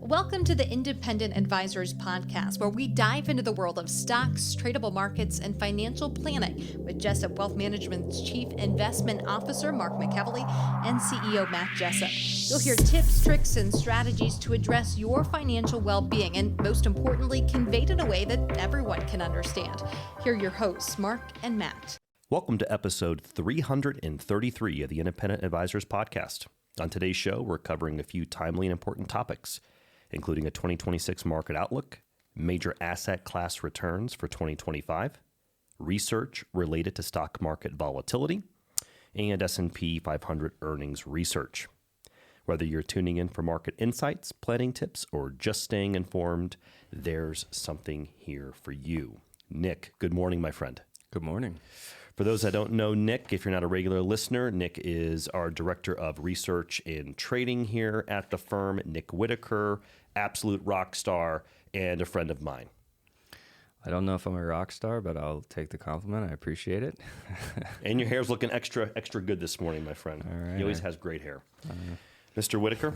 Welcome to the Independent Advisors Podcast, where we dive into the world of stocks, tradable markets, and financial planning with Jessup Wealth Management's Chief Investment Officer, Mark McEvely, and CEO, Matt Jessup. You'll hear tips, tricks, and strategies to address your financial well-being, and most importantly, conveyed in a way that everyone can understand. Here are your hosts, Mark and Matt. Welcome to episode 333 of the Independent Advisors Podcast. On today's show, we're covering a few timely and important topics, including a 2026 market outlook, major asset class returns for 2025, research related to stock market volatility, and S&P 500 earnings research. Whether you're tuning in for market insights, planning tips, or just staying informed, there's something here for you. Nick, good morning, my friend. Good morning. For those that don't know Nick, if you're not a regular listener, Nick is our Director of Research and Trading here at the firm. Nick Whitaker, absolute rock star, and a friend of mine. I don't know if I'm a rock star, but I'll take the compliment. I appreciate it. And your hair's looking extra good this morning, my friend. All right. He always has great hair. Mr. Whitaker,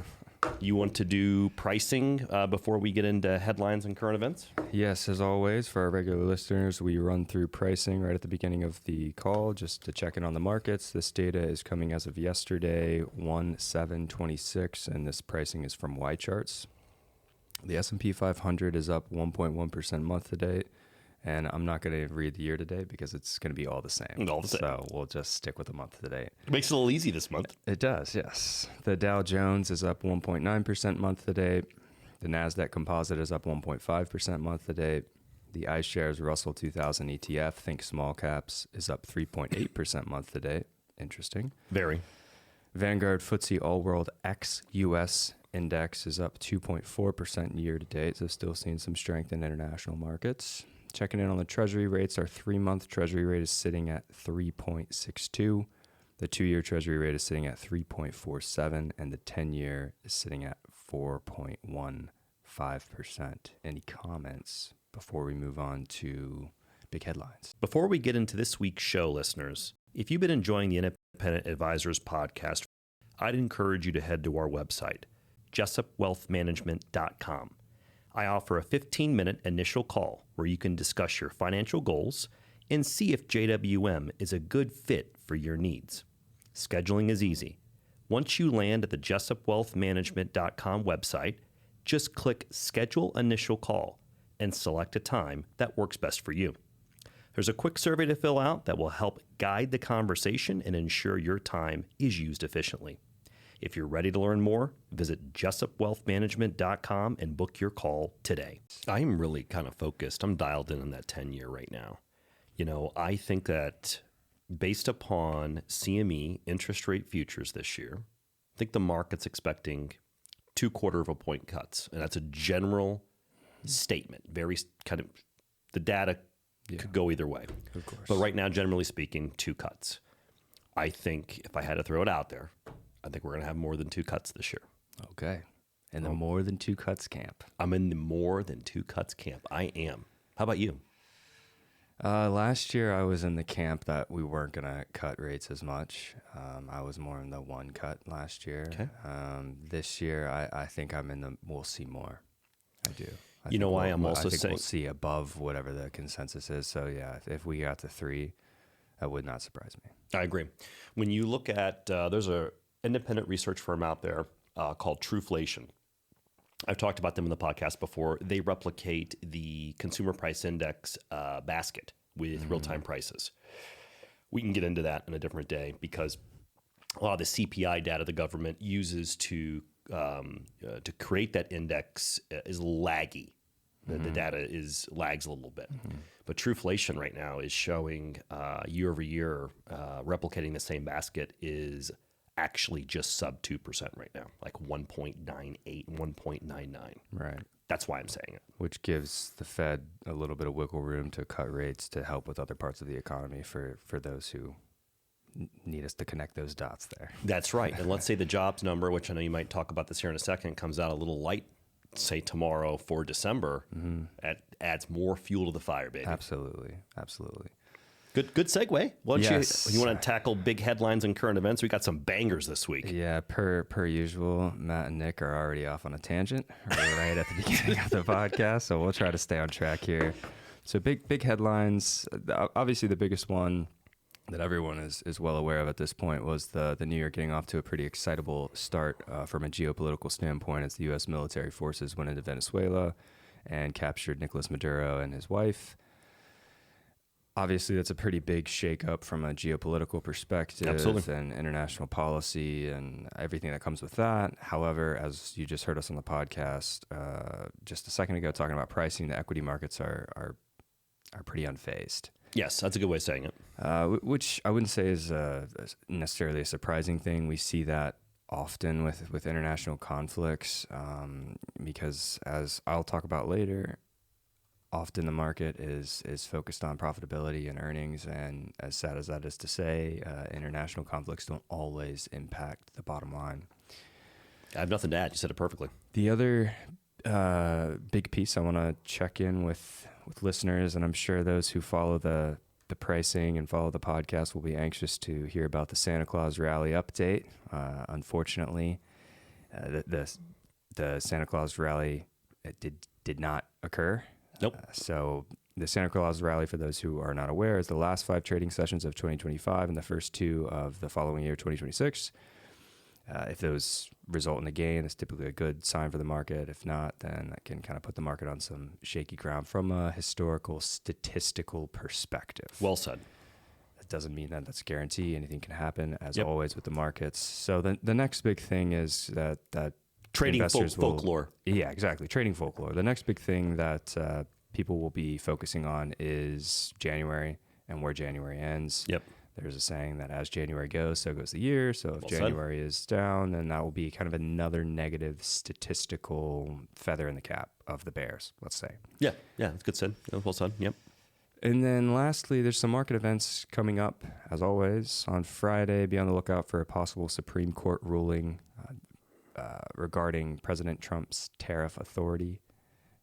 you want to do pricing before we get into headlines and current events? Yes, as always, for our regular listeners, we run through pricing right at the beginning of the call just to check in on the markets. This data is coming as of yesterday, 1/7/26, and this pricing is from Y-Charts. The S&P 500 is up 1.1% month to date, and I'm not going to read the year to date because it's going to be all the same. All the same. So we'll just stick with the month to date. It makes it a little easy this month. It does, yes. The Dow Jones is up 1.9% month to date. The NASDAQ Composite is up 1.5% month to date. The iShares Russell 2000 ETF, think small caps, is up 3.8% month to date. Interesting. Very. Vanguard FTSE All World ex-US Index is up 2.4% year to date, so still seeing some strength in international markets. Checking in on the Treasury rates, our 3-month Treasury rate is sitting at 3.62. The 2-year Treasury rate is sitting at 3.47, and the 10-year is sitting at 4.15%. Any comments before we move on to big headlines? Before we get into this week's show, listeners, if you've been enjoying the Independent Advisors Podcast, I'd encourage you to head to our website, jessupwealthmanagement.com. I offer a 15-minute initial call where you can discuss your financial goals and see if JWM is a good fit for your needs. Scheduling is easy. Once you land at the jessupwealthmanagement.com website, just click Schedule Initial Call and select a time that works best for you. There's a quick survey to fill out that will help guide the conversation and ensure your time is used efficiently. If you're ready to learn more, visit jessupwealthmanagement.com and book your call today. I'm really kind of focused. I'm dialed in on that 10-year right now. You know, I think that based upon CME interest rate futures this year, I think the market's expecting 2/4 point cuts. And that's a general statement. Very kind of, the data could go either way. Of course. But right now, generally speaking, 2 cuts. I think if I had to throw it out there, I think we're going to have more than 2 cuts this year. Okay. In the more than 2 cuts camp. I'm in the more than 2 cuts camp. I am. How about you? Last year, I was in the camp that we weren't going to cut rates as much. I was more in the 1 cut last year. Okay. This year, I think I'm in the we'll see more. I do. You know why I'm also I think saying we'll see above whatever the consensus is. So, yeah, if we got to 3, that would not surprise me. I agree. When you look at, there's a independent research firm out there called Trueflation. I've talked about them in the podcast before. They replicate the consumer price index basket with real-time prices. We can get into that in a different day because a lot of the CPI data the government uses to create that index is laggy. The data lags a little bit. But Trueflation right now is showing year over year replicating the same basket is actually just sub 2% right now, like 1.98, 1.99. Right. That's why I'm saying it. Which gives the Fed a little bit of wiggle room to cut rates to help with other parts of the economy for those who need us to connect those dots there. That's right. And let's say the jobs number, which I know you might talk about this here in a second, comes out a little light, say tomorrow for December, adds more fuel to the fire, baby. Absolutely. Absolutely. Good segue. Why don't Yes. you want to tackle big headlines and current events? We got some bangers this week. Yeah, per usual, Matt and Nick are already off on a tangent right at the beginning of the podcast, so we'll try to stay on track here. So big headlines. Obviously, the biggest one that everyone is well aware of at this point was the New Year getting off to a pretty excitable start from a geopolitical standpoint as the U.S. military forces went into Venezuela and captured Nicolas Maduro and his wife. Obviously, that's a pretty big shakeup from a geopolitical perspective and international policy and everything that comes with that. However, as you just heard us on the podcast just a second ago talking about pricing, the equity markets are pretty unfazed. Yes, that's a good way of saying it. Which I wouldn't say is necessarily a surprising thing. We see that often with international conflicts because, as I'll talk about later, often the market is focused on profitability and earnings, and as sad as that is to say, international conflicts don't always impact the bottom line. I have nothing to add. You said it perfectly. The other big piece I want to check in with listeners, and I'm sure those who follow the pricing and follow the podcast will be anxious to hear about the Santa Claus rally update. Unfortunately, the Santa Claus rally did not occur. Nope. So the Santa Claus rally, for those who are not aware, is the last 5 trading sessions of 2025 and the first 2 of the following year, 2026. If those result in a gain, it's typically a good sign for the market. If not, then that can kind of put the market on some shaky ground from a historical, statistical perspective. Well said. That doesn't mean that that's a guarantee. Anything can happen, as always, with the markets. So the next big thing is that trading investors folklore. Yeah, exactly. Trading folklore. The next big thing that people will be focusing on is January and where January ends. Yep. There's a saying that as January goes, so goes the year. So if Well January is down, then that will be kind of another negative statistical feather in the cap of the bears, let's say. Yeah, that's good said. Well said. Yep. And then lastly, there's some market events coming up, as always. On Friday, be on the lookout for a possible Supreme Court ruling regarding President Trump's tariff authority.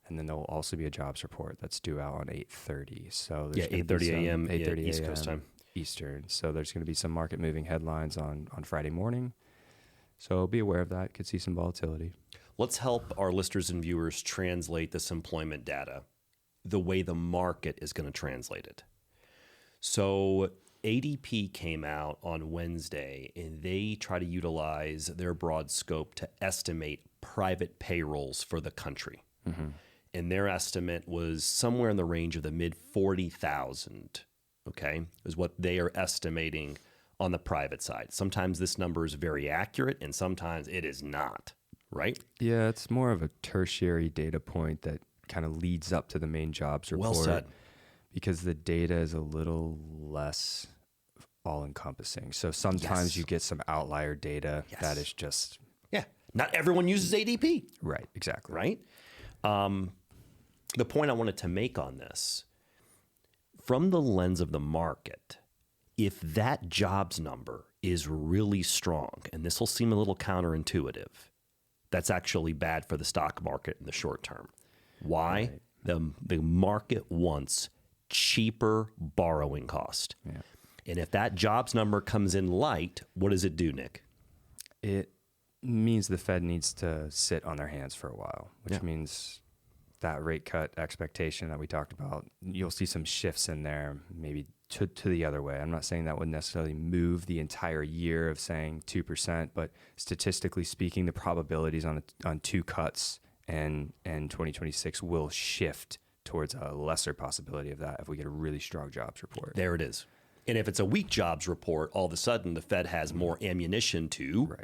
And then there will also be a jobs report that's due out on 8:30. So there's 8:30 a.m. 8:30 East Coast time. Eastern. So there's going to be some market moving headlines on Friday morning. So be aware of that. Could see some volatility. Let's help our listeners and viewers translate this employment data the way the market is going to translate it. So ADP came out on Wednesday, and they try to utilize their broad scope to estimate private payrolls for the country. Mm-hmm. And their estimate was somewhere in the range of the mid 40,000, okay, is what they are estimating on the private side. Sometimes this number is very accurate, and sometimes it is not, right? Yeah, it's more of a tertiary data point that kind of leads up to the main jobs report. Well said. Because the data is a little less all-encompassing. So sometimes you get some outlier data that is just... Yeah, not everyone uses ADP. Right, exactly. Right? The point I wanted to make on this, from the lens of the market, if that jobs number is really strong, and this will seem a little counterintuitive, that's actually bad for the stock market in the short term. Why? Right. The market wants cheaper borrowing cost. Yeah. And if that jobs number comes in light, what does it do, Nick? It means the Fed needs to sit on their hands for a while, which means that rate cut expectation that we talked about, you'll see some shifts in there, maybe to the other way. I'm not saying that would necessarily move the entire year of saying 2%, but statistically speaking, the probabilities on 2 cuts and 2026 will shift towards a lesser possibility of that if we get a really strong jobs report. There it is. And if it's a weak jobs report, all of a sudden the Fed has more ammunition to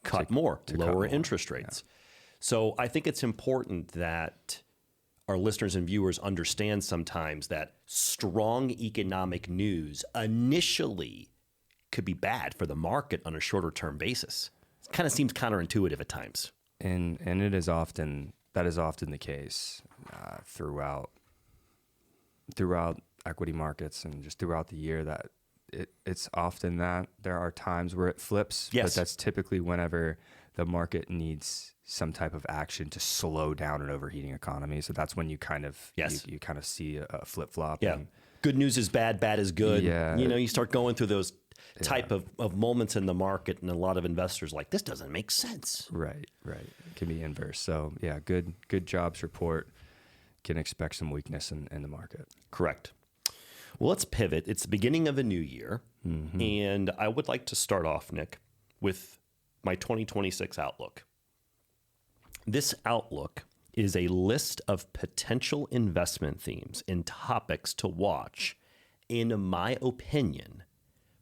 cut more, lower interest rates. Yeah. So I think it's important that our listeners and viewers understand sometimes that strong economic news initially could be bad for the market on a shorter term basis. It kind of seems counterintuitive at times. And that is often the case throughout equity markets and just throughout the year, that it's often that there are times where it flips, but that's typically whenever the market needs some type of action to slow down an overheating economy. So that's when you kind of you kind of see a flip flop. Yeah, good news is bad, bad is good. Yeah. You start going through those type of moments in the market, and a lot of investors are like, this doesn't make sense. Right. It can be inverse. So yeah, good jobs report. Can expect some weakness in the market. Correct. Well, let's pivot. It's the beginning of a new year, and I would like to start off, Nick, with my 2026 outlook. This outlook is a list of potential investment themes and topics to watch, in my opinion,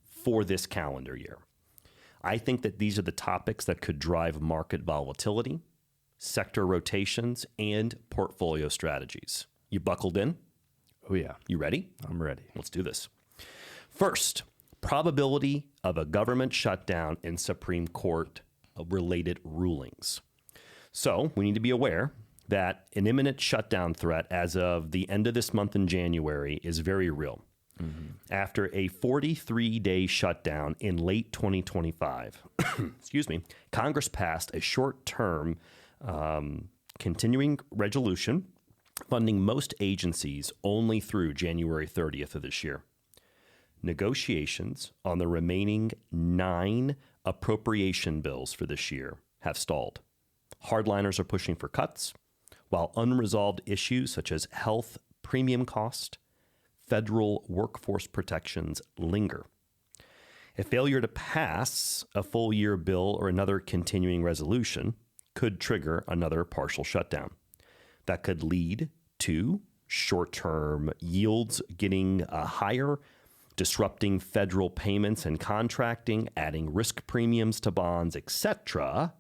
for this calendar year. I think that these are the topics that could drive market volatility, sector rotations, and portfolio strategies. You buckled in? Oh, yeah. You ready? I'm ready. Let's do this. First, probability of a government shutdown and Supreme Court related rulings. So we need to be aware that an imminent shutdown threat as of the end of this month in January is very real. After a 43-day shutdown in late 2025, Congress passed a short-term continuing resolution funding most agencies only through January 30th of this year. Negotiations on the remaining 9 appropriation bills for this year have stalled. Hardliners are pushing for cuts, while unresolved issues such as health premium cost, federal workforce protections linger. A failure to pass a full year bill or another continuing resolution could trigger another partial shutdown. That could lead to short-term yields getting higher, disrupting federal payments and contracting, adding risk premiums to bonds, etc.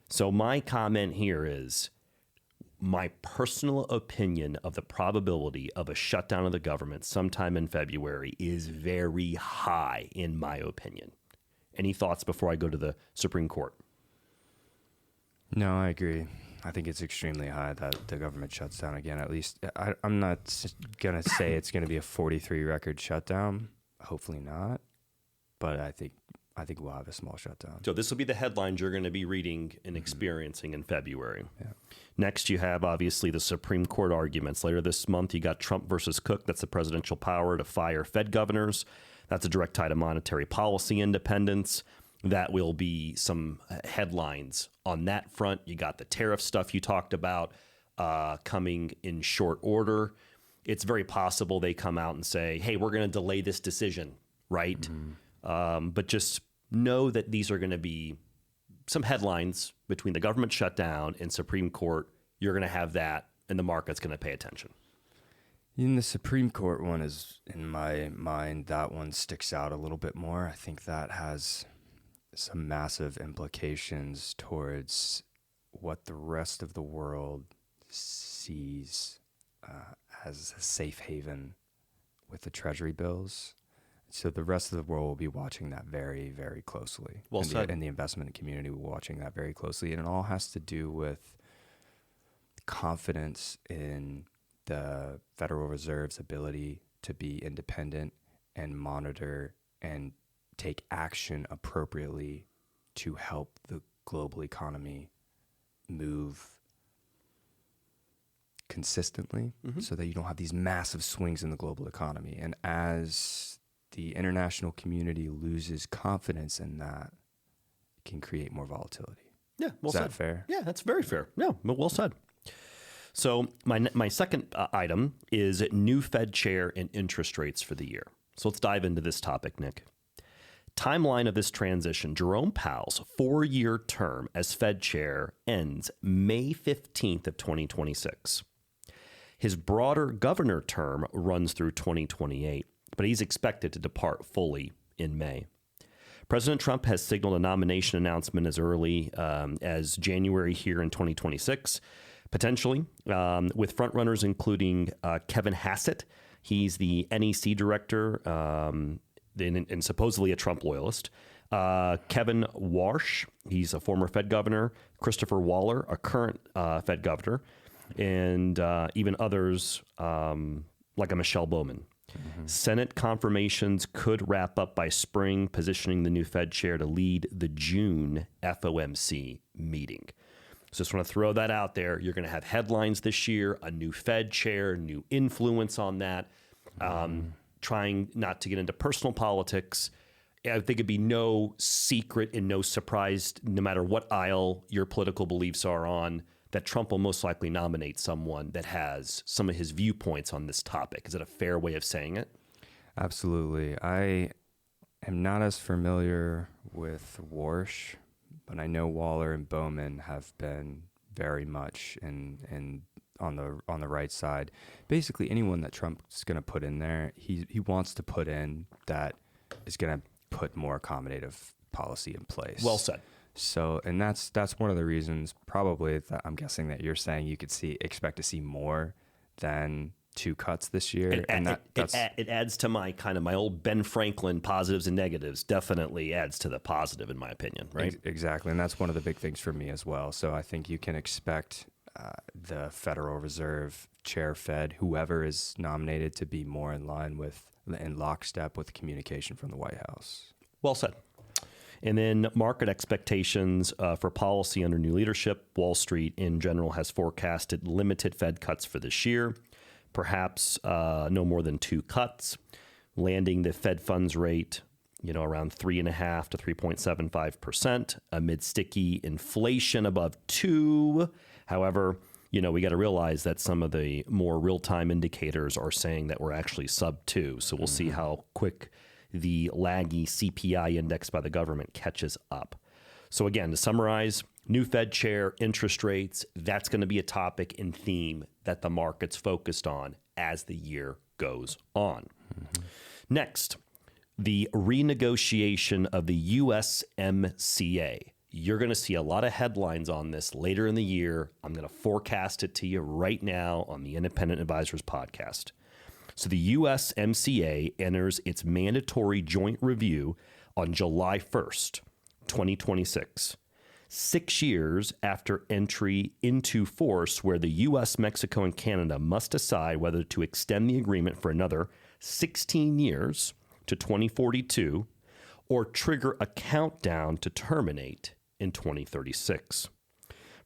So my comment here is my personal opinion of the probability of a shutdown of the government sometime in February is very high, in my opinion. Any thoughts before I go to the Supreme Court? No, I agree. I think it's extremely high that the government shuts down again. At least I'm not going to say it's going to be a 43 record shutdown. Hopefully not. But I think we'll have a small shutdown. So this will be the headlines you're going to be reading and experiencing in February. Yeah. Next, you have obviously the Supreme Court arguments. Later this month, you got Trump versus Cook. That's the presidential power to fire Fed governors. That's a direct tie to monetary policy independence. That will be some headlines on that front. You got the tariff stuff you talked about coming in short order. It's very possible they come out and say, hey, we're going to delay this decision, right? But just know that these are going to be some headlines between the government shutdown and Supreme Court. You're going to have that, and the market's going to pay attention. In the Supreme Court one is, in my mind, that one sticks out a little bit more. I think that has some massive implications towards what the rest of the world sees as a safe haven with the Treasury bills. So the rest of the world will be watching that very, very closely. Well said. And the investment community will be watching that very closely. And it all has to do with confidence in the Federal Reserve's ability to be independent and monitor and take action appropriately to help the global economy move consistently so that you don't have these massive swings in the global economy. And as the international community loses confidence in that, it can create more volatility. Yeah, well said. Is that fair? Yeah, that's very fair. Yeah, well said. So my second item is new Fed chair and interest rates for the year. So let's dive into this topic, Nick. Timeline of this transition. Jerome Powell's 4-year term as Fed chair ends May 15th of 2026. His broader governor term runs through 2028, but he's expected to depart fully in May. President Trump has signaled a nomination announcement as early as January here in 2026, potentially, with frontrunners including Kevin Hassett. He's the NEC director and supposedly a Trump loyalist. Kevin Warsh, he's a former Fed governor. Christopher Waller, a current Fed governor. And even others like a Michelle Bowman. Senate confirmations could wrap up by spring, positioning the new Fed chair to lead the June FOMC meeting. So just want to throw that out there. You're going to have headlines this year, a new Fed chair, new influence on that. trying not to get into personal politics. I think it'd be no secret and no surprise, no matter what aisle your political beliefs are on, that Trump will most likely nominate someone that has some of his viewpoints on this topic. Is that a fair way of saying it? Absolutely. I am not as familiar with Warsh, but I know Waller and Bowman have been very much in on the right side. Basically, anyone that Trump's going to put in there, he wants to put in that is going to put more accommodative policy in place. Well said. So, and that's one of the reasons probably that I'm guessing that you're saying you could expect to see more than 2 cuts this year. It adds to my old Ben Franklin positives and negatives. Definitely adds to the positive, in my opinion, right? Exactly. And that's one of the big things for me as well. So I think you can expect the Federal Reserve Chair Fed, whoever is nominated, to be more in lockstep with communication from the White House. Well said. And then market expectations for policy under new leadership. Wall Street in general has forecasted limited Fed cuts for this year, perhaps no more than 2 cuts, landing the Fed funds rate, around 3.5% to 3.75% amid sticky inflation above 2%. However, we got to realize that some of the more real-time indicators are saying that we're actually sub 2%. So we'll see how quick the laggy CPI index by the government catches up. So again, to summarize, new Fed chair, interest rates, that's going to be a topic and theme that the market's focused on as the year goes on. Next, the renegotiation of the USMCA. You're going to see a lot of headlines on this later in the year. I'm going to forecast it to you right now on the Independent Advisors podcast. So the USMCA enters its mandatory joint review on July 1st, 2026, 6 years after entry into force, where the U.S., Mexico, and Canada must decide whether to extend the agreement for another 16 years to 2042 or trigger a countdown to terminate in 2036.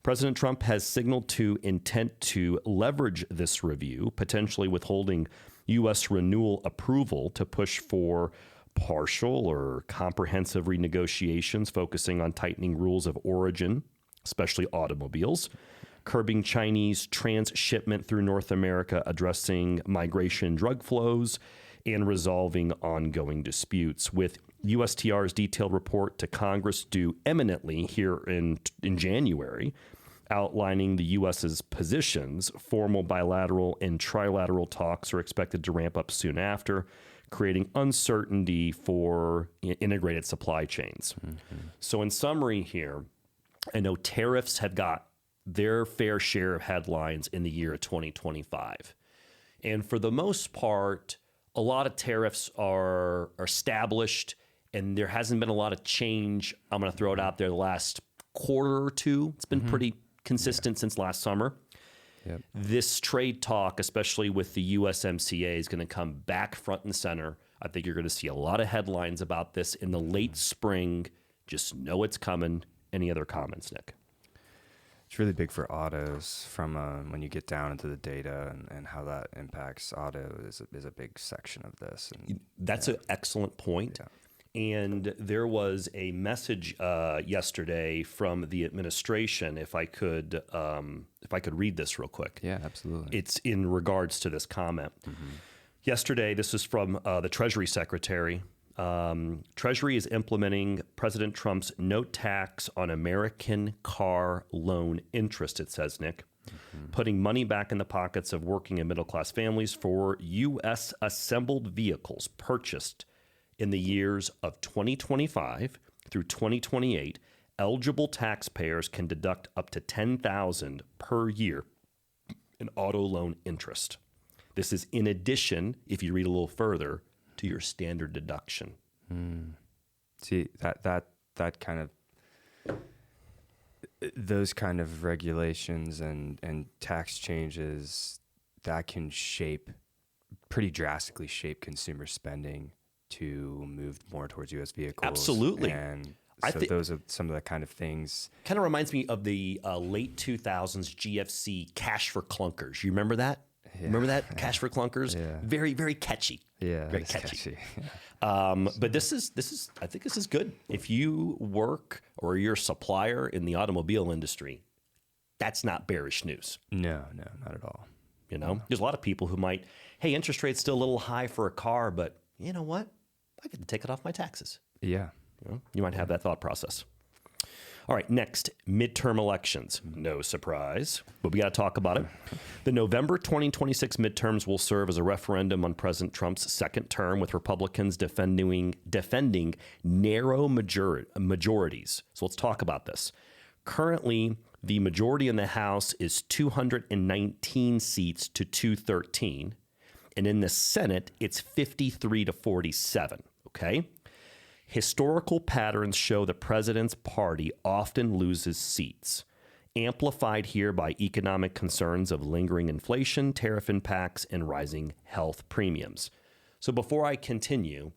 President Trump has signaled to intent to leverage this review, potentially withholding U.S. renewal approval to push for partial or comprehensive renegotiations focusing on tightening rules of origin, especially automobiles, curbing Chinese transshipment through North America, addressing migration drug flows, and resolving ongoing disputes, with USTR's detailed report to Congress due imminently here in January, outlining the U.S.'s positions. Formal bilateral and trilateral talks are expected to ramp up soon after, creating uncertainty for integrated supply chains. So in summary here, I know tariffs have got their fair share of headlines in the year of 2025. And for the most part, a lot of tariffs are established, and there hasn't been a lot of change. I'm going to throw it out there the last quarter or two. It's been pretty consistent since last summer. Yep. This trade talk, especially with the USMCA, is going to come back front and center. I think you're going to see a lot of headlines about this in the late spring. Just know it's coming. Any other comments, Nick? It's really big for autos from when you get down into the data and how that impacts auto is a big section of this. And, that's an excellent point. Yeah. And there was a message yesterday from the administration. If I could read this real quick. Yeah, absolutely. It's in regards to this comment. Yesterday, this is from the Treasury Secretary. Treasury is implementing President Trump's note tax on American car loan interest, it says, Nick, putting money back in the pockets of working and middle-class families for U.S. assembled vehicles purchased in the years of 2025 through 2028. Eligible taxpayers can deduct up to $10,000 per year in auto loan interest. This is in addition, if you read a little further, to your standard deduction. See, that kind of, those kind of regulations and tax changes that can pretty drastically shape consumer spending to move more towards U.S. vehicles. Absolutely. And so those are some of the kind of things. Kind of reminds me of the late 2000s GFC cash for clunkers. You remember that? Remember that? Cash for clunkers? Yeah. Very, very catchy. Yeah, Very it's catchy. Yeah. But this is I think this is good. If you work or you're a supplier in the automobile industry, that's not bearish news. No, not at all. You know, there's a lot of people who might, hey, interest rate's still a little high for a car, but you know what? I get to take it off my taxes. Yeah. You might have that thought process. All right, next, midterm elections. No surprise, but we got to talk about it. The November 2026 midterms will serve as a referendum on President Trump's second term, with Republicans defending narrow majorities. So let's talk about this. Currently, the majority in the House is 219 seats to 213, and in the Senate, it's 53 to 47, okay? Historical patterns show the president's party often loses seats, amplified here by economic concerns of lingering inflation, tariff impacts, and rising health premiums. So before I continue,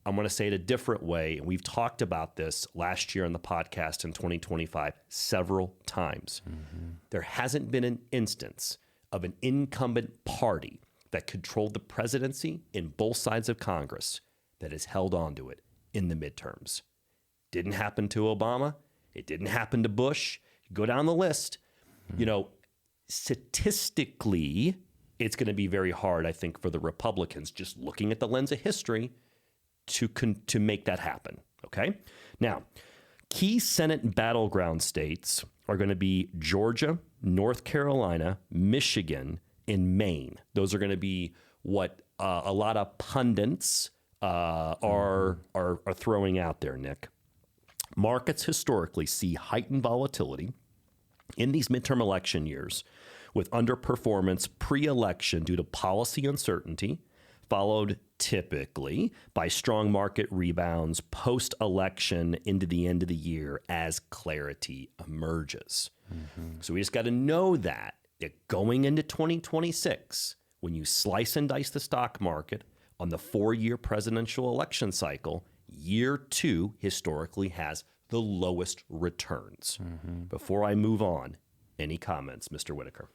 I'm going to say it a different way. And we've talked about this last year on the podcast in 2025 several times. There hasn't been an instance of an incumbent party that controlled the presidency in both sides of Congress that has held on to it in the midterms. Didn't happen to Obama. It didn't happen to Bush. Go down the list. You know, statistically, it's going to be very hard, I think, for the Republicans, just looking at the lens of history, to make that happen. Okay? Now, key Senate battleground states are going to be Georgia, North Carolina, Michigan, and Maine. Those are going to be what a lot of pundits are throwing out there, Nick. Markets historically see heightened volatility in these midterm election years, with underperformance pre-election due to policy uncertainty, followed typically by strong market rebounds post-election into the end of the year as clarity emerges. So we just got to know that going into 2026, when you slice and dice the stock market on the 4-year presidential election cycle, year 2 historically has the lowest returns. Before I move on, any comments, Mr. Whitaker?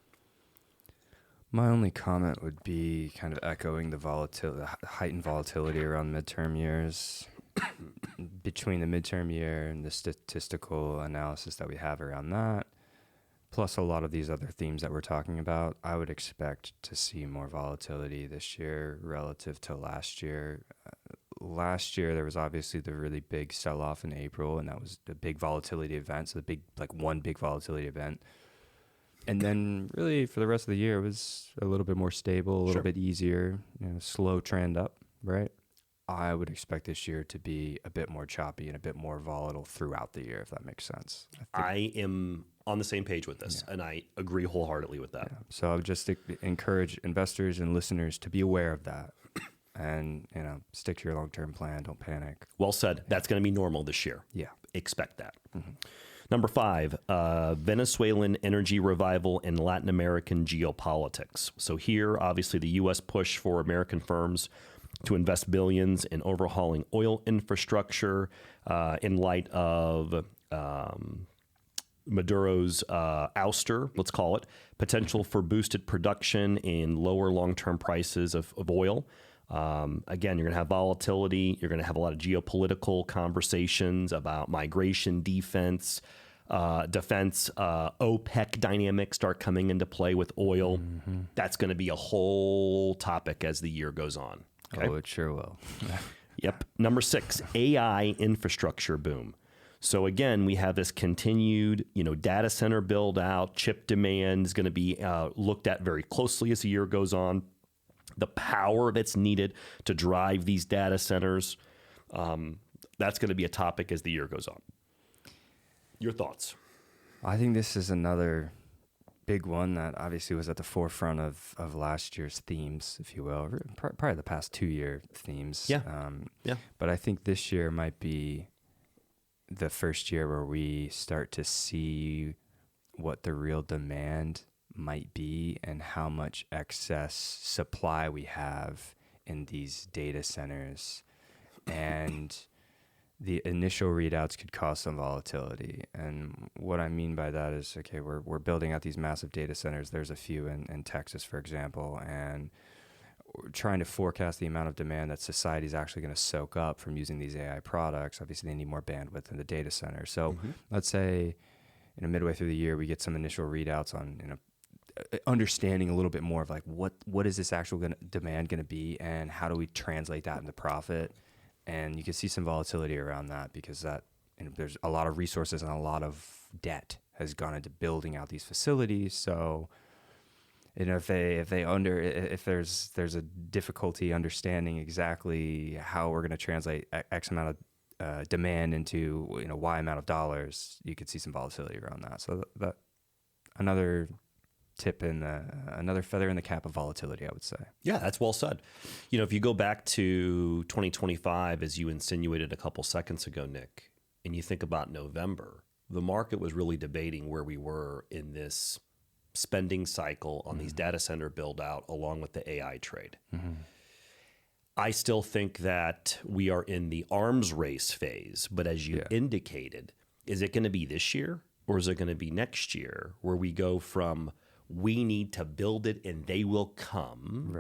My only comment would be kind of echoing the heightened volatility around midterm years. Between the midterm year and the statistical analysis that we have around that, plus a lot of these other themes that we're talking about, I would expect to see more volatility this year relative to last year. Last year, there was obviously the really big sell-off in April, and that was the big volatility event, so one big volatility event. And then really for the rest of the year, it was a little bit more stable, a little bit easier, slow trend up, right? I would expect this year to be a bit more choppy and a bit more volatile throughout the year, if that makes sense. I am on the same page with this, and I agree wholeheartedly with that. Yeah. So I would just encourage investors and listeners to be aware of that and, stick to your long-term plan. Don't panic. Well said. That's going to be normal this year. Yeah. Expect that. Number 5, Venezuelan energy revival and Latin American geopolitics. So here, obviously, the U.S. push for American firms to invest billions in overhauling oil infrastructure in light of Maduro's ouster, let's call it, potential for boosted production and lower long-term prices of oil. Again, you're going to have volatility. You're going to have a lot of geopolitical conversations about migration, defense, OPEC dynamics start coming into play with oil. That's going to be a whole topic as the year goes on. Okay? Oh, it sure will. Yep. Number 6, AI infrastructure boom. So again, we have this continued, data center build out. Chip demand is going to be looked at very closely as the year goes on. The power that's needed to drive these data centers, that's going to be a topic as the year goes on. Your thoughts? I think this is another big one that obviously was at the forefront of last year's themes, if you will, probably the past 2-year themes. Yeah. But I think this year might be the first year where we start to see what the real demand might be and how much excess supply we have in these data centers. And the initial readouts could cause some volatility. And what I mean by that is, okay, we're building out these massive data centers. There's a few in Texas, for example, and we're trying to forecast the amount of demand that society is actually going to soak up from using these AI products. Obviously, they need more bandwidth in the data center. So let's say, midway through the year, we get some initial readouts on, understanding a little bit more of like what is this actual demand going to be, and how do we translate that into profit. And you can see some volatility around that because that there's a lot of resources and a lot of debt has gone into building out these facilities. So if there's a difficulty understanding exactly how we're going to translate X amount of demand into Y amount of dollars, you could see some volatility around that. So that another tip in another feather in the cap of volatility, I would say. Yeah, that's well said. If you go back to 2025, as you insinuated a couple seconds ago, Nick, and you think about November, the market was really debating where we were in this spending cycle on these data center build out along with the AI trade. I still think that we are in the arms race phase, but as you indicated, is it going to be this year or is it going to be next year where we go from we need to build it and they will come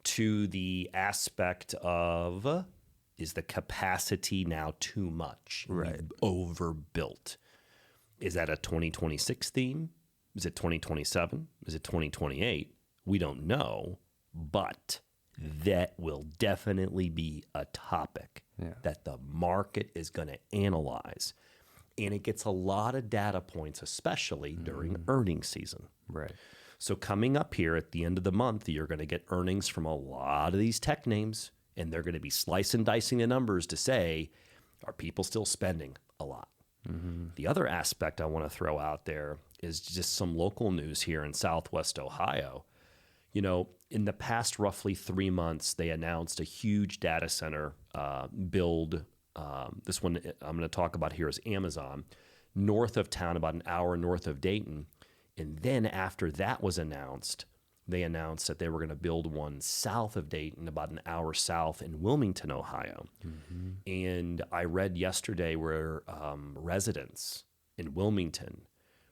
to the aspect of is the capacity now too much? We've overbuilt. Is that a 2026 theme? Is it 2027? Is it 2028? We don't know, but that will definitely be a topic that the market is going to analyze. And it gets a lot of data points, especially during earnings season. Right. So coming up here at the end of the month, you're going to get earnings from a lot of these tech names, and they're going to be slicing and dicing the numbers to say, are people still spending a lot? The other aspect I want to throw out there is just some local news here in Southwest Ohio. In the past roughly 3 months, they announced a huge data center build. This one I'm going to talk about here is Amazon, north of town, about an hour north of Dayton. And then after that was announced, they announced that they were going to build one south of Dayton, about an hour south in Wilmington, Ohio. And I read yesterday where residents in Wilmington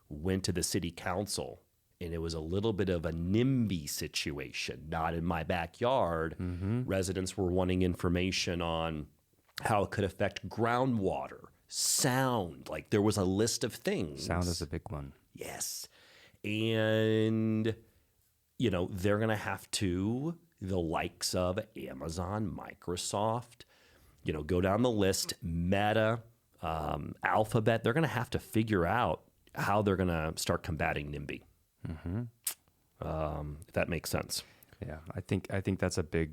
went to the city council, and it was a little bit of a NIMBY situation, not in my backyard. Residents were wanting information on how it could affect groundwater, sound. Like there was a list of things. Sound is a big one. Yes. And, they're going to have to, the likes of Amazon, Microsoft, go down the list, Meta, Alphabet, they're going to have to figure out how they're going to start combating NIMBY. If that makes sense. Yeah, I think that's a big.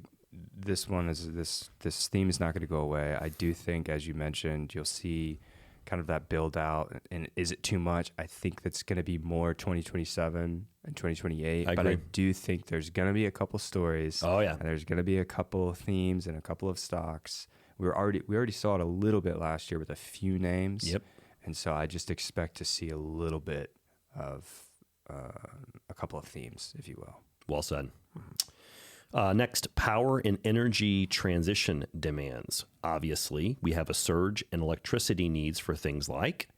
This one is this theme is not going to go away. I do think, as you mentioned, you'll see kind of that build out. And is it too much? I think that's going to be more 2027 and 2028. But I do think there's going to be a couple stories. Oh yeah, and there's going to be a couple of themes and a couple of stocks. We already saw it a little bit last year with a few names. Yep. And so I just expect to see a little bit of a couple of themes, if you will. Well said. Next, power and energy transition demands. Obviously, we have a surge in electricity needs for things like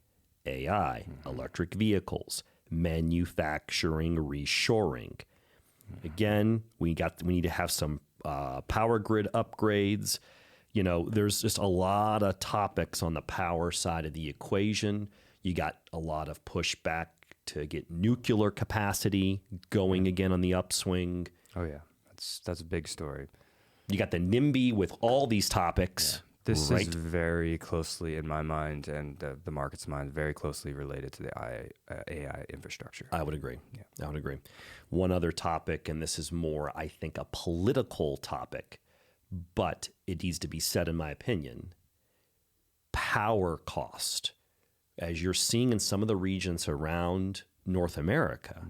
AI, electric vehicles, manufacturing, reshoring. Again, we need to have some power grid upgrades. There's just a lot of topics on the power side of the equation. You got a lot of pushback to get nuclear capacity going again on the upswing. Oh yeah. That's a big story. You got the NIMBY with all these topics. Yeah. This is very closely, in my mind and the market's mind, very closely related to the AI infrastructure. I would agree. Yeah. I would agree. One other topic, and this is more, I think, a political topic, but it needs to be said, in my opinion, power cost. As you're seeing in some of the regions around North America,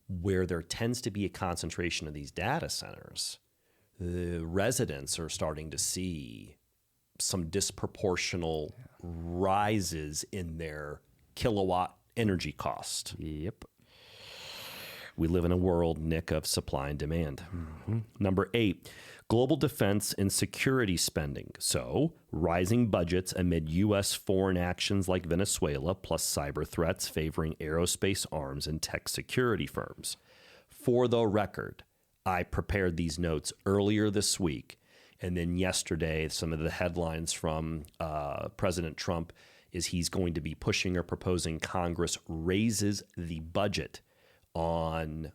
where there tends to be a concentration of these data centers, the residents are starting to see some disproportional rises in their kilowatt energy cost. Yep. We live in a world, Nick, of supply and demand. Number 8, global defense and security spending. So rising budgets amid U.S. foreign actions like Venezuela, plus cyber threats favoring aerospace, arms, and tech security firms. For the record, I prepared these notes earlier this week. And then yesterday, some of the headlines from President Trump is he's going to be pushing or proposing Congress raises the budget on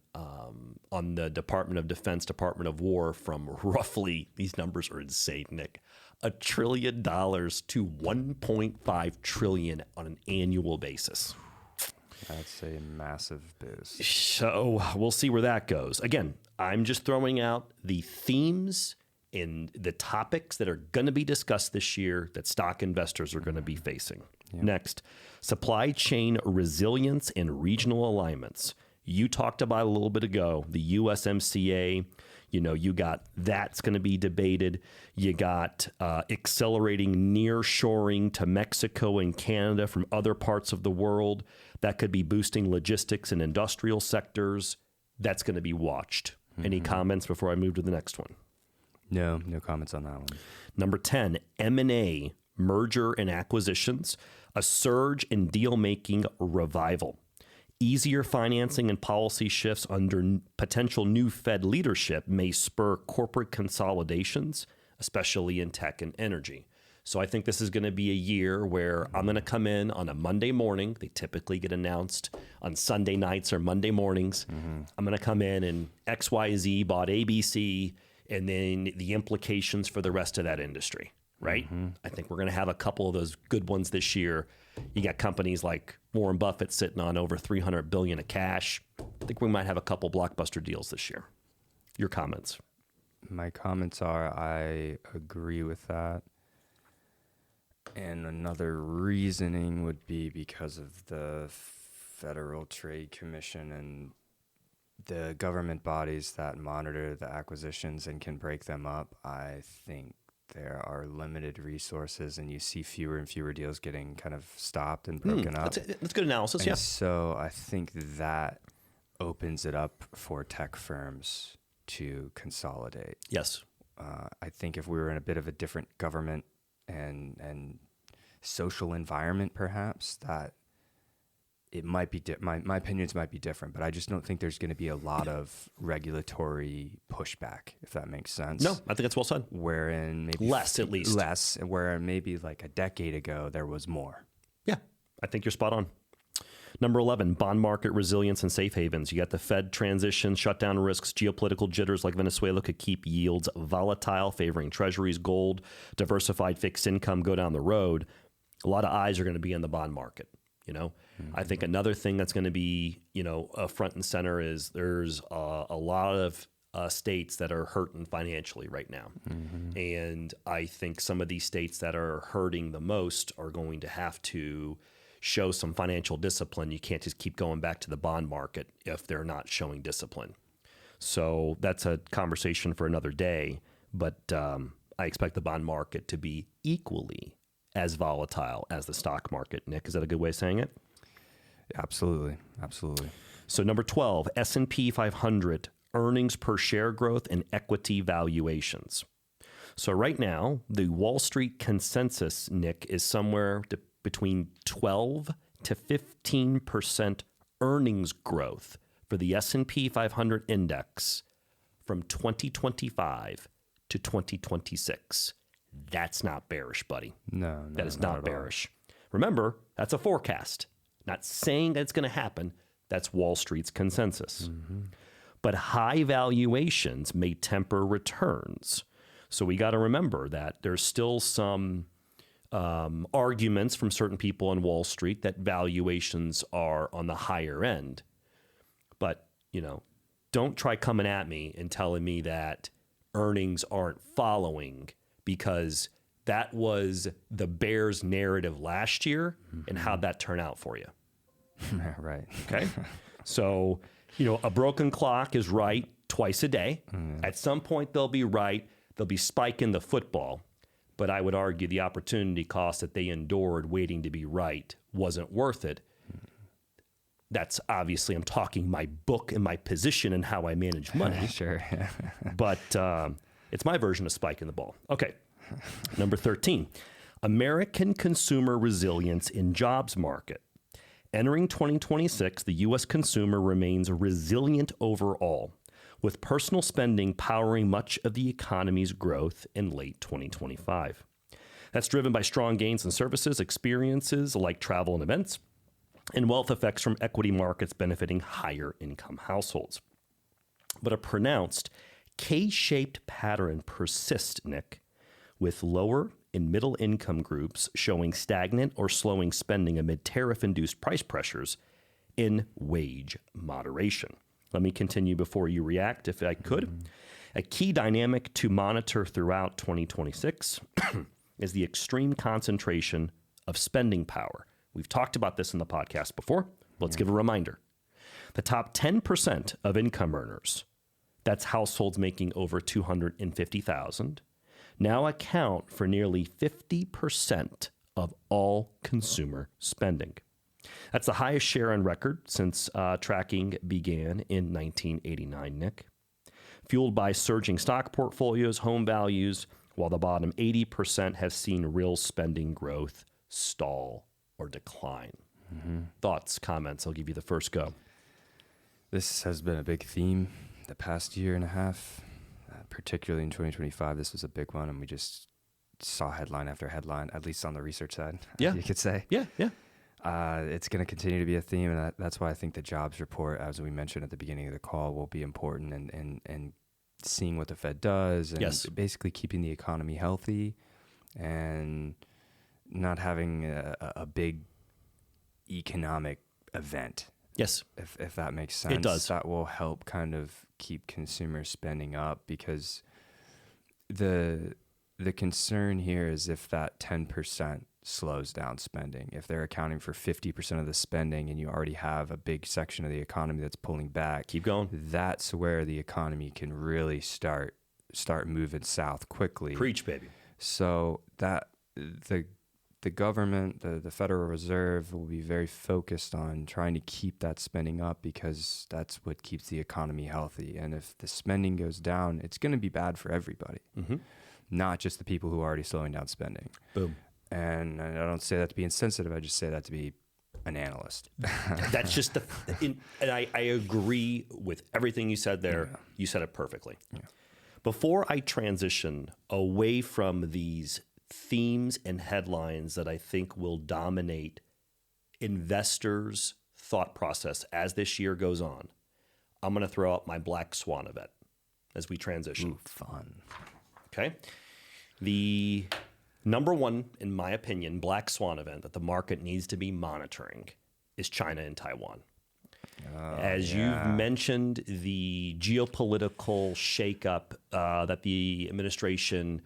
the Department of Defense, Department of War from roughly, these numbers are insane, Nick, $1 trillion to $1.5 trillion on an annual basis. That's a massive boost. So we'll see where that goes. Again, I'm just throwing out the themes and the topics that are going to be discussed this year that stock investors are going to be facing. Yep. Next, supply chain resilience and regional alignments. You talked about a little bit ago, the USMCA, you got that's going to be debated. You got accelerating nearshoring to Mexico and Canada from other parts of the world. That could be boosting logistics and industrial sectors. That's going to be watched. Any comments before I move to the next one? No comments on that one. Number 10, M&A, merger and acquisitions, a surge in deal-making revival. Easier financing and policy shifts under potential new Fed leadership may spur corporate consolidations, especially in tech and energy. So I think this is going to be a year where I'm going to come in on a Monday morning. They typically get announced on Sunday nights or Monday mornings. I'm going to come in and XYZ bought ABC, and then the implications for the rest of that industry, right? I think we're going to have a couple of those good ones this year. You got companies like Warren Buffett sitting on over $300 billion of cash. I think we might have a couple blockbuster deals this year. Your comments? My comments are I agree with that. And another reasoning would be because of the Federal Trade Commission and the government bodies that monitor the acquisitions and can break them up. I think there are limited resources, and you see fewer and fewer deals getting kind of stopped and broken up. That's good analysis, and yeah. So I think that opens it up for tech firms to consolidate. Yes. I think if we were in a bit of a different government and social environment, perhaps, that it might be my opinions might be different, but I just don't think there's going to be a lot of regulatory pushback, if that makes sense. No, I think that's well said. Wherein maybe less, at least. Less, where maybe like a decade ago there was more. Yeah, I think you're spot on. Number 11, bond market resilience and safe havens. You got the Fed transition, shutdown risks, geopolitical jitters like Venezuela could keep yields volatile, favoring treasuries, gold, diversified fixed income go down the road. A lot of eyes are going to be in the bond market. I think another thing that's going to be, front and center is there's a lot of states that are hurting financially right now. And I think some of these states that are hurting the most are going to have to show some financial discipline. You can't just keep going back to the bond market if they're not showing discipline. So that's a conversation for another day. But I expect the bond market to be equally as volatile as the stock market. Nick, is that a good way of saying it? Absolutely. So number 12, S&P 500, earnings per share growth and equity valuations. So right now, the Wall Street consensus, Nick, is somewhere between 12 to 15% earnings growth for the S&P 500 index from 2025 to 2026. That's not bearish, buddy. No, that is not bearish. Remember, that's a forecast. Not saying that it's going to happen. That's Wall Street's consensus. But high valuations may temper returns. So we got to remember that there's still some arguments from certain people on Wall Street that valuations are on the higher end. But, don't try coming at me and telling me that earnings aren't following, because that was the bears narrative last year and how'd that turn out for you? Right. Okay. So, a broken clock is right twice a day. At some point they'll be right. They'll be spiking the football. But I would argue the opportunity cost that they endured waiting to be right wasn't worth it. That's obviously, I'm talking my book and my position and how I manage money. Sure. But it's my version of spiking the ball. Okay. Number 13, American consumer resilience in jobs market. Entering 2026, the U.S. consumer remains resilient overall, with personal spending powering much of the economy's growth in late 2025. That's driven by strong gains in services, experiences like travel and events, and wealth effects from equity markets benefiting higher income households. But a pronounced K-shaped pattern persists, Nick, with lower and middle income groups showing stagnant or slowing spending amid tariff-induced price pressures in wage moderation. Let me continue before you react, if I could. A key dynamic to monitor throughout 2026 is the extreme concentration of spending power. We've talked about this in the podcast before. Let's give a reminder. The top 10% of income earners, that's households making over $250,000, now account for nearly 50% of all consumer spending. That's the highest share on record since tracking began in 1989, Nick. Fueled by surging stock portfolios, home values, while the bottom 80% have seen real spending growth stall or decline. Thoughts, comments? I'll give you the first go. This has been a big theme the past year and a half, particularly in 2025. This was a big one, and we just saw headline after headline, at least on the research side, you could say. Yeah. It's going to continue to be a theme, and that's why I think the jobs report, as we mentioned at the beginning of the call, will be important, and seeing what the Fed does, and basically keeping the economy healthy and not having a big economic event. Yes. If that makes sense. It does. That will help kind of keep consumer spending up, because the concern here is if that 10% slows down spending, if they're accounting for 50% of the spending and you already have a big section of the economy that's pulling back. Keep going. That's where the economy can really start moving south quickly. Preach, baby. So that the government, the Federal Reserve, will be very focused on trying to keep that spending up, because that's what keeps the economy healthy. And if the spending goes down, it's going to be bad for everybody, not just the people who are already slowing down spending. Boom. And I don't say that to be insensitive. I just say that to be an analyst. That's just and I agree with everything you said there. Yeah. You said it perfectly. Yeah. Before I transition away from these themes and headlines that I think will dominate investors' thought process as this year goes on, I'm going to throw out my black swan event as we transition. Ooh, fun. Okay. The number one, in my opinion, black swan event that the market needs to be monitoring is China and Taiwan. As you've mentioned, the geopolitical shakeup that the administration,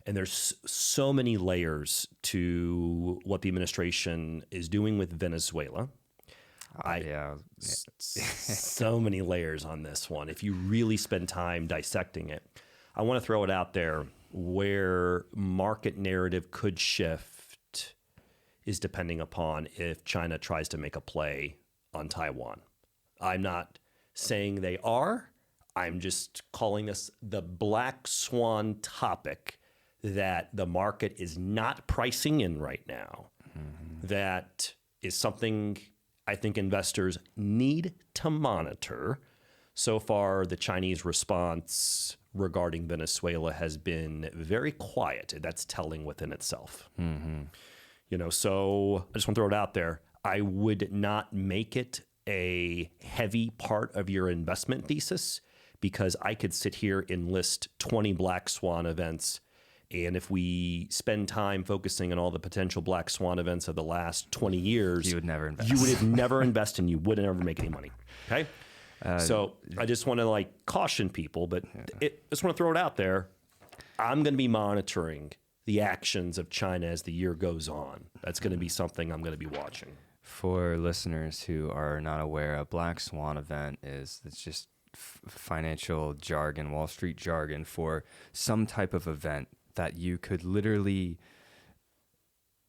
and there's so many layers to what the administration is doing with Venezuela. So many layers on this one. If you really spend time dissecting it, I want to throw it out there. Where market narrative could shift is depending upon if China tries to make a play on Taiwan. I'm not saying they are. I'm just calling this the black swan topic that the market is not pricing in right now. That is something I think investors need to monitor. So far, the Chinese response regarding Venezuela has been very quiet. That's telling within itself. So I just want to throw it out there. I would not make it a heavy part of your investment thesis, because I could sit here and list 20 black swan events. And if we spend time focusing on all the potential black swan events of the last 20 years, you would never invest. You would have never invest, and you wouldn't ever make any money. Okay. So I just want to caution people, but just want to throw it out there. I'm going to be monitoring the actions of China as the year goes on. That's going to be something I'm going to be watching. For listeners who are not aware, a black swan event it's just financial jargon, Wall Street jargon for some type of event that you could literally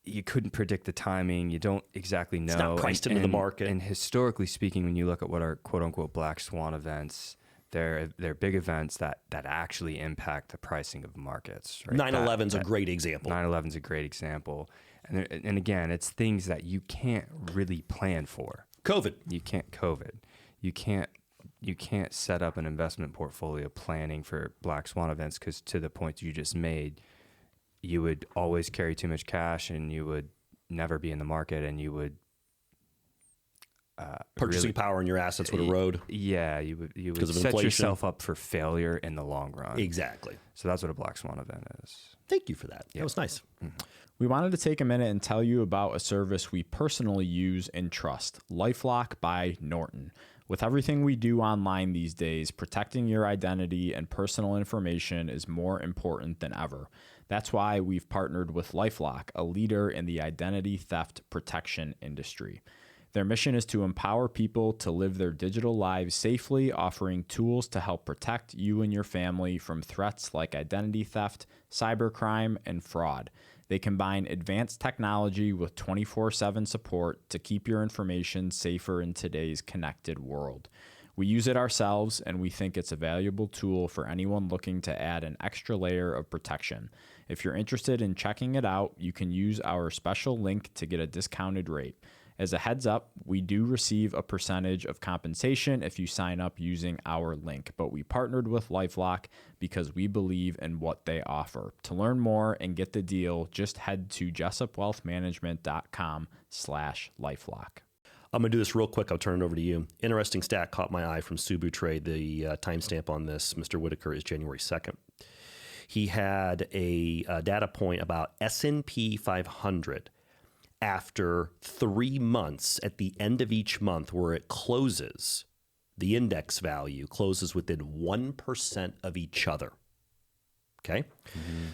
you couldn't predict the timing. You don't exactly know. It's not priced into the market. And historically speaking, when you look at what are quote unquote black swan events, they're big events that actually impact the pricing of markets. Right? 9/11's a great example. 9/11's a great example. And again, it's things that you can't really plan for. COVID. You can't set up an investment portfolio planning for black swan events, because to the point you just made, you would always carry too much cash and you would never be in the market, and you would Purchasing power in your assets would erode. Yeah, you would set inflation. yourself up for failure in the long run. Exactly. So that's what a black swan event is. Thank you for that. That was nice. We wanted to take a minute and tell you about a service we personally use and trust, LifeLock by Norton. With everything we do online these days, protecting your identity and personal information is more important than ever. That's why we've partnered with LifeLock, a leader in the identity theft protection industry. Their mission is to empower people to live their digital lives safely, offering tools to help protect you and your family from threats like identity theft, cybercrime, and fraud. They combine advanced technology with 24/7 support to keep your information safer in today's connected world. We use it ourselves, and we think it's a valuable tool for anyone looking to add an extra layer of protection. If you're interested in checking it out, you can use our special link to get a discounted rate. As a heads up, we do receive a percentage of compensation if you sign up using our link, but we partnered with LifeLock because we believe in what they offer. To learn more and get the deal, just head to jessupwealthmanagement.com/LifeLock. I'm going to do this real quick. I'll turn it over to you. Interesting stat caught my eye from Subu Trade. The timestamp on this, Mr. Whitaker, is January 2nd. He had a data point about S&P 500 after 3 months at the end of each month where it closes, the index value closes within 1% of each other. Okay?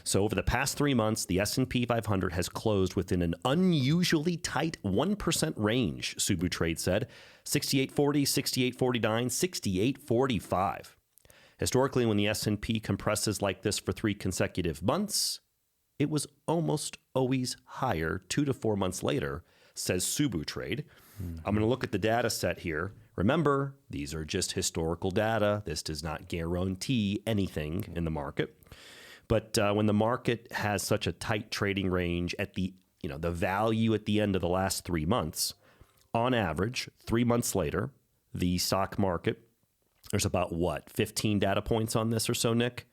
So over the past 3 months, the S&P 500 has closed within an unusually tight 1% range, Subu Trade said. 68.40, 68.49, 68.45. Historically, when the S&P compresses like this for 3 consecutive months, it was almost always higher 2 to 4 months later, says Subu Trade. I'm going to look at the data set here. Remember, these are just historical data. This does not guarantee anything in the market. But when the market has such a tight trading range at the value at the end of the last 3 months, on average, 3 months later, the stock market, there's about 15 data points on this or so, Nick?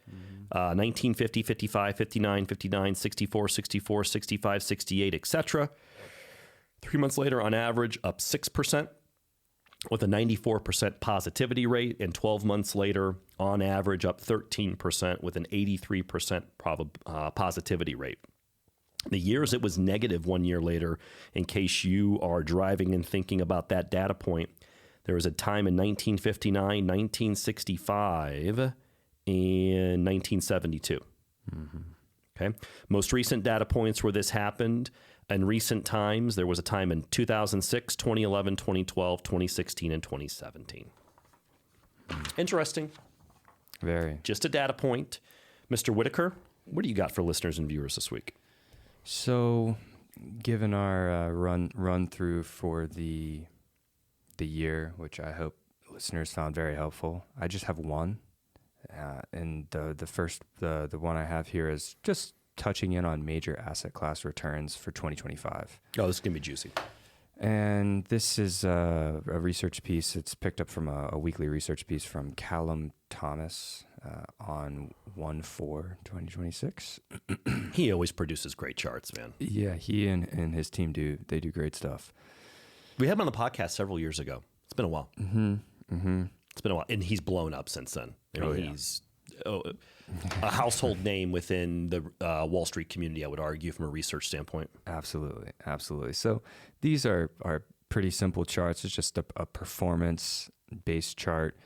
19, 50, 55, 59, 59, 64, 64, 65, 68, etc. 3 months later, on average, up 6% with a 94% positivity rate, and 12 months later, on average, up 13% with an 83% positivity rate. The years it was negative 1 year later, in case you are driving and thinking about that data point, there was a time in 1959, 1965, and 1972. Okay. Most recent data points where this happened in recent times, there was a time in 2006, 2011, 2012, 2016, and 2017. Interesting. Very. Just a data point. Mr. Whitaker, what do you got for listeners and viewers this week? So, given our run through for the year, which I hope listeners found very helpful, I just have one. And the one I have here is just touching in on major asset class returns for 2025. Oh, this is going to be juicy. And this is a research piece. It's picked up from a weekly research piece from Callum Thomas on 1/4/2026. He always produces great charts, man. Yeah, he and his team do great stuff. We had him on the podcast several years ago. It's been a while. It's been a while, and he's blown up since then. He's a household name within the Wall Street community, I would argue, from a research standpoint. Absolutely. So these are pretty simple charts. It's just a performance-based chart.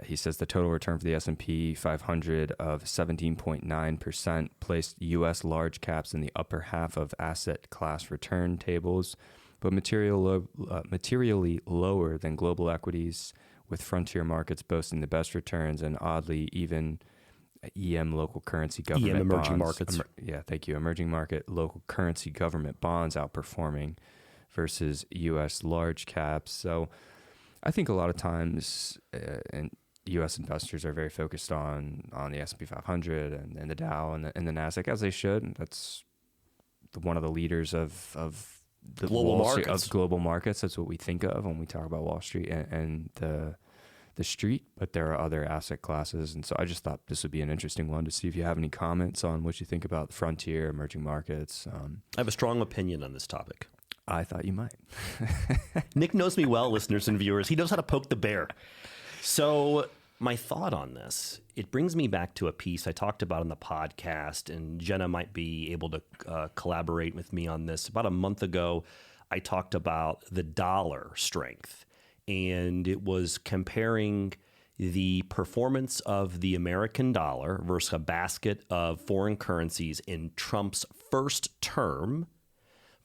He says the total return for the S&P 500 of 17.9% placed U.S. large caps in the upper half of asset class return tables, but materially lower than global equities, with frontier markets boasting the best returns and oddly even EM local currency government emerging bonds. markets. Thank you. Emerging market local currency government bonds outperforming versus U.S. large caps. So I think a lot of times and U.S. investors are very focused on the S&P 500 and the Dow and the NASDAQ, as they should. That's one of the leaders of the global markets. Of global markets. That's what we think of when we talk about Wall Street and the street. But there are other asset classes, and so I just thought this would be an interesting one to see if you have any comments on what you think about the frontier, emerging markets. I have a strong opinion on this topic. I thought you might. Nick knows me well, listeners and viewers. He knows how to poke the bear. So my thought on this, it brings me back to a piece I talked about on the podcast, and Jenna might be able to collaborate with me on this. About a month ago, I talked about the dollar strength, and it was comparing the performance of the American dollar versus a basket of foreign currencies in Trump's first term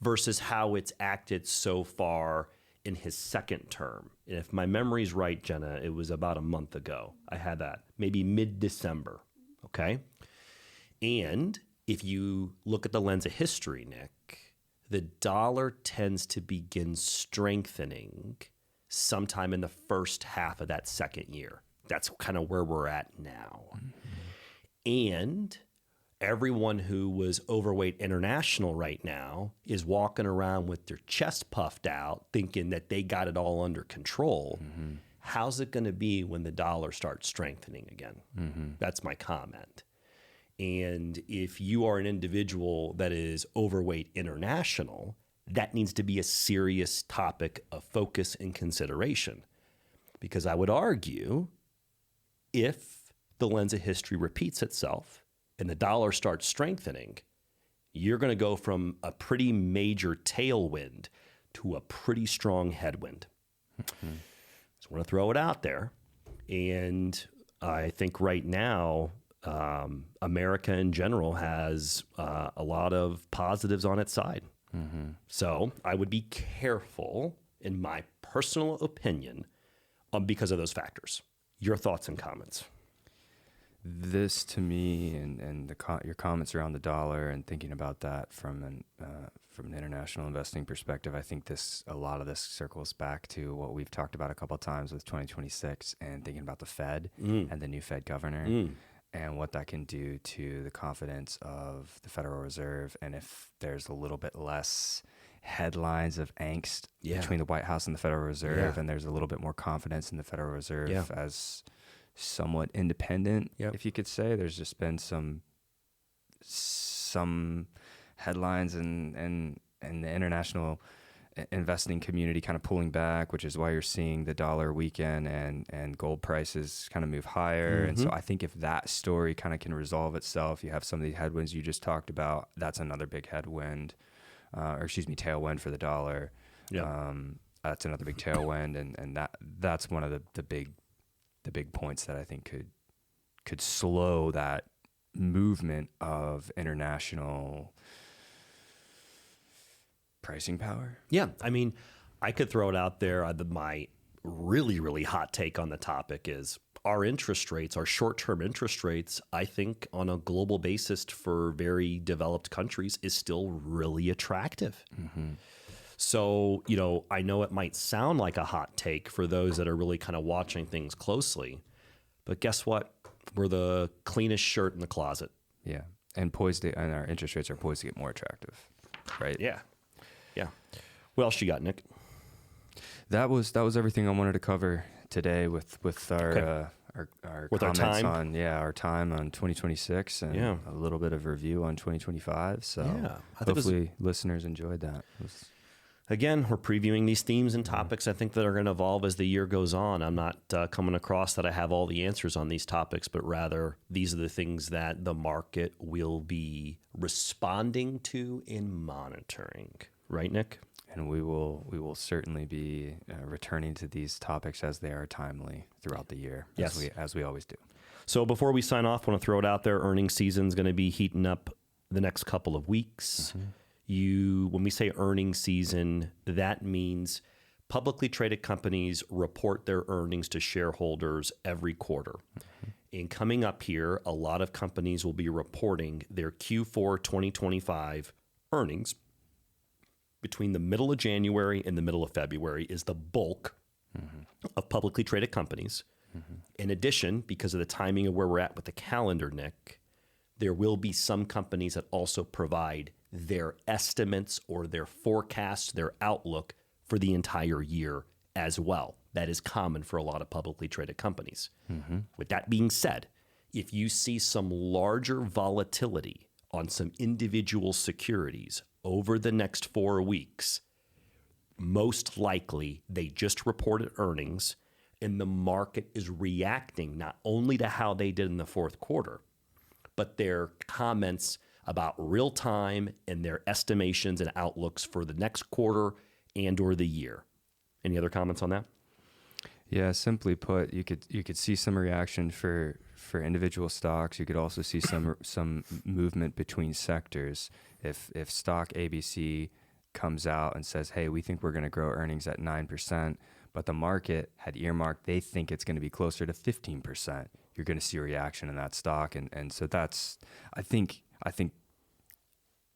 versus how it's acted so far in his second term. And if my memory's right, Jenna, it was about a month ago. I had that, maybe mid-December, okay? And if you look at the lens of history, Nick, the dollar tends to begin strengthening sometime in the first half of that second year. That's kind of where we're at now. Mm-hmm. And everyone who was overweight international right now is walking around with their chest puffed out, thinking that they got it all under control. Mm-hmm. How's it going to be when the dollar starts strengthening again? Mm-hmm. That's my comment. And if you are an individual that is overweight international, that needs to be a serious topic of focus and consideration. Because I would argue, if the lens of history repeats itself, and the dollar starts strengthening, you're going to go from a pretty major tailwind to a pretty strong headwind. Mm-hmm. So I want to throw it out there. And I think right now, America in general has a lot of positives on its side. Mm-hmm. So I would be careful, in my personal opinion, because of those factors. Your thoughts and comments? This to me, and your comments around the dollar and thinking about that from an international investing perspective, I think a lot of this circles back to what we've talked about a couple of times with 2026 and thinking about the Fed and the new Fed governor and what that can do to the confidence of the Federal Reserve, and if there's a little bit less headlines of angst between the White House and the Federal Reserve, and there's a little bit more confidence in the Federal Reserve as somewhat independent, if you could say. There's just been some headlines and the international investing community kind of pulling back, which is why you're seeing the dollar weaken and gold prices kind of move higher. Mm-hmm. And so I think if that story kind of can resolve itself, you have some of these headwinds you just talked about, that's another big headwind, tailwind for the dollar. That's another big tailwind, and that's one of the big points that I think could slow that movement of international pricing power. Yeah, I mean, I could throw it out there. My really, really hot take on the topic is our interest rates, our short-term interest rates, I think on a global basis for very developed countries is still really attractive. Mm-hmm. So, I know it might sound like a hot take for those that are really kind of watching things closely, but guess what? We're the cleanest shirt in the closet. Yeah. And our interest rates are poised to get more attractive, right? Yeah. Yeah. What else you got, Nick? That was everything I wanted to cover today with our comments on our time on 2026 and a little bit of review on 2025. So hopefully listeners enjoyed that. Again, we're previewing these themes and topics I think that are going to evolve as the year goes on. I'm not coming across that I have all the answers on these topics, but rather these are the things that the market will be responding to and monitoring. Right, Nick? And we will certainly be returning to these topics as they are timely throughout the year, as we always do. So before we sign off, I want to throw it out there. Earnings season is going to be heating up the next couple of weeks. Mm-hmm. When we say earnings season, that means publicly traded companies report their earnings to shareholders every quarter. Mm-hmm. And coming up here, a lot of companies will be reporting their Q4 2025 earnings. Between the middle of January and the middle of February is the bulk of publicly traded companies. In addition, because of the timing of where we're at with the calendar, Nick, there will be some companies that also provide their estimates or their forecasts, their outlook for the entire year as well. That is common for a lot of publicly traded companies. With that being said, if you see some larger volatility on some individual securities over the next 4 weeks, most likely they just reported earnings and the market is reacting not only to how they did in the fourth quarter, but their comments about real time and their estimations and outlooks for the next quarter and or the year. Any other comments on that? Yeah, simply put, you could see some reaction for individual stocks. You could also see some movement between sectors. If stock ABC comes out and says, "Hey, we think we're going to grow earnings at 9%," but the market had earmarked they think it's going to be closer to 15%, you're going to see a reaction in that stock, and so that's I think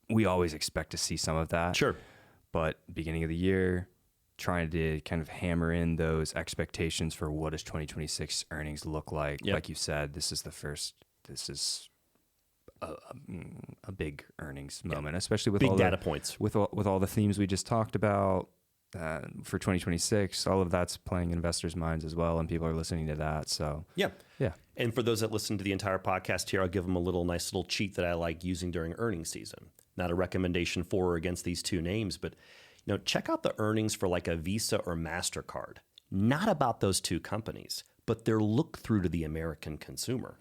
we always expect to see some of that. Sure, but beginning of the year, trying to kind of hammer in those expectations for what does 2026 earnings look like. Yep. Like you said, this is a big earnings moment, especially with big all data the points. with all the themes we just talked about for 2026. All of that's playing in investors' minds as well, and people are listening to that. So Yeah. yeah, And for those that listen to the entire podcast here, I'll give them a nice little cheat that I like using during earnings season. Not a recommendation for or against these two names, but check out the earnings for like a Visa or MasterCard. Not about those two companies, but their look through to the American consumer.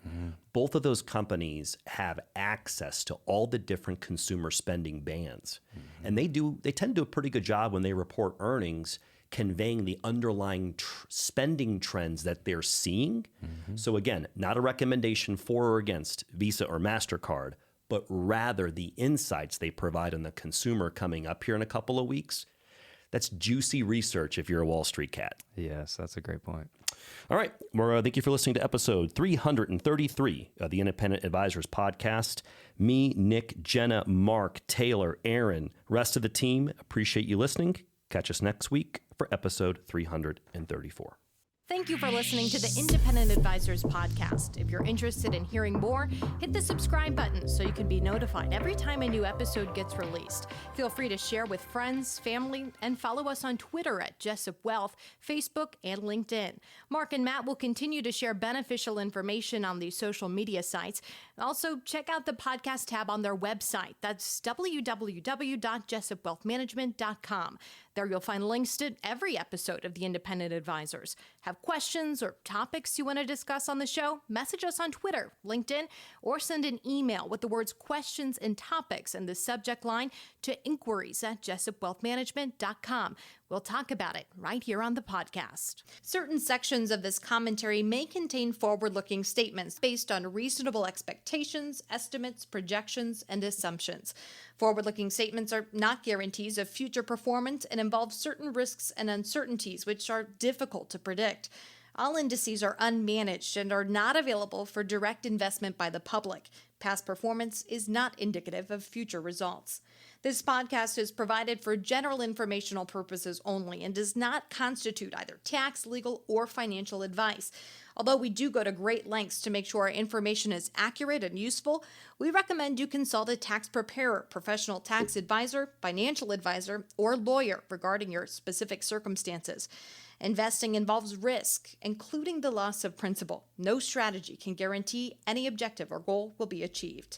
Both of those companies have access to all the different consumer spending bands. And they tend to do a pretty good job when they report earnings, conveying the underlying spending trends that they're seeing. So again, not a recommendation for or against Visa or MasterCard, but rather the insights they provide on the consumer coming up here in a couple of weeks. That's juicy research if you're a Wall Street cat. yes, that's a great point. All right. Well, thank you for listening to episode 333 of the Independent Advisors Podcast. Me, Nick, Jenna, Mark, Taylor, Aaron, rest of the team, appreciate you listening. Catch us next week for episode 334. Thank you for listening to the Independent Advisors Podcast. If you're interested in hearing more, hit the subscribe button so you can be notified every time a new episode gets released. Feel free to share with friends, family, and follow us on Twitter at Jessup Wealth, Facebook, and LinkedIn. Mark and Matt will continue to share beneficial information on these social media sites. Also, check out the podcast tab on their website. That's www.jessupwealthmanagement.com. There you'll find links to every episode of the Independent Advisors. Have questions or topics you want to discuss on the show? Message us on Twitter, LinkedIn, or send an email with the words questions and topics in the subject line to inquiries@jessupwealthmanagement.com. We'll talk about it right here on the podcast. Certain sections of this commentary may contain forward-looking statements based on reasonable expectations, estimates, projections, and assumptions. Forward-looking statements are not guarantees of future performance and involve certain risks and uncertainties which are difficult to predict. All indices are unmanaged and are not available for direct investment by the public. Past performance is not indicative of future results. This podcast is provided for general informational purposes only and does not constitute either tax, legal, or financial advice. Although we do go to great lengths to make sure our information is accurate and useful, we recommend you consult a tax preparer, professional tax advisor, financial advisor, or lawyer regarding your specific circumstances. Investing involves risk, including the loss of principal. No strategy can guarantee any objective or goal will be achieved.